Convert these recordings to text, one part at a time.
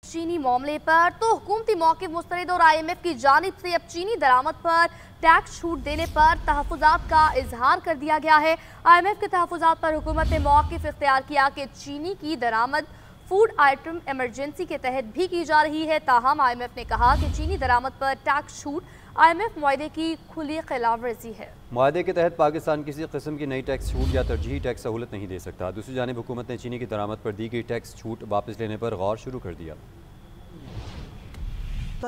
चीनी मामले पर तो हुकूमती मौक़िफ़ मुस्तरद और IMF की जानिब से अब चीनी दरामद पर टैक्स छूट देने पर तहफ़्फ़ुज़ात का इजहार कर दिया गया है। IMF के तहफ़्फ़ुज़ात पर हुकूमत ने मौक़िफ़ इख्तियार किया कि चीनी की दरामद फूड आइटम एमरजेंसी के तहत भी की जा रही है। ताहम IMF ने कहा कि चीनी दरामद पर टैक्स छूट IMF मुआहदे की खुली खिलाफ वर्जी है। मुआहदे के तहत पाकिस्तान किसी किस्म की नई टैक्स छूट या तरजीही टैक्स सहूलत नहीं दे सकता। दूसरी जानिब हुकूमत ने चीनी की दरामद पर दी गई टैक्स छूट वापस लेने पर गौर शुरू कर दिया।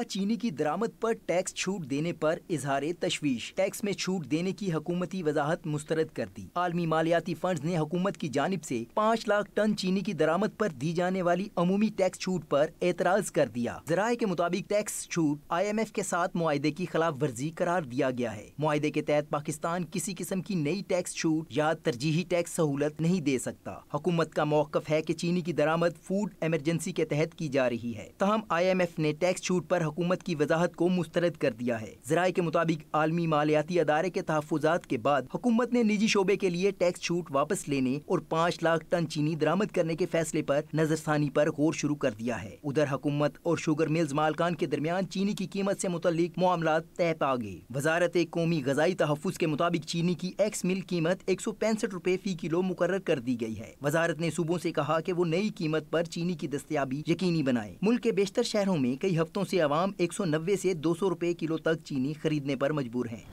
चीनी की दरामद पर टैक्स छूट देने पर इजहार तशवीश। टैक्स में छूट देने की हुकूमती वजाहत मुस्तरद कर दी। आलमी मालियाती फंड ने हुकूमत की जानिब से 5 लाख टन चीनी की दरामद पर दी जाने वाली अमूमी टैक्स छूट पर एतराज कर दिया। ज़राए के मुताबिक टैक्स छूट IMF के साथ मुआहदे की खिलाफ वर्जी करार दिया गया है। मुआहदे के तहत पाकिस्तान किसी किस्म की नई टैक्स छूट या तरजीही टैक्स सहूलत नहीं दे सकता। हुकूमत का मौक़िफ़ है कि चीनी की दरामद फूड एमरजेंसी के तहत की जा रही है। तहम IMF ने टैक्स छूट पर हुकूमत की वजाहत को मुस्तरद कर दिया है। ज़राए के मुताबिक आलमी मालियाती अदारे के तहफ़्फ़ुज़ात के बाद हुकूमत ने निजी शोबे के लिए टैक्स छूट वापस लेने और 5 लाख टन चीनी दरामद करने के फैसले पर नजरसानी पर गौर शुरू कर दिया है। उधर हुकूमत और शुगर मिल्स मालकान के दरमियान चीनी की कीमत से मुतल्लिक मामलात तय पा गए। वजारत कौमी ग़ज़ाई तहफ़्फ़ुज़ के मुताबिक चीनी की एक्स मिल कीमत 165 रुपए फी किलो मुकर्रर कर दी गई है। वजारत ने सूबों से कहा कि वो नई कीमत पर चीनी की दस्तयाबी यकीनी बनाए। मुल्क के बेशतर शहरों में कई हफ्तों से अवाम 190 से 200 रुपए किलो तक चीनी खरीदने पर मजबूर हैं।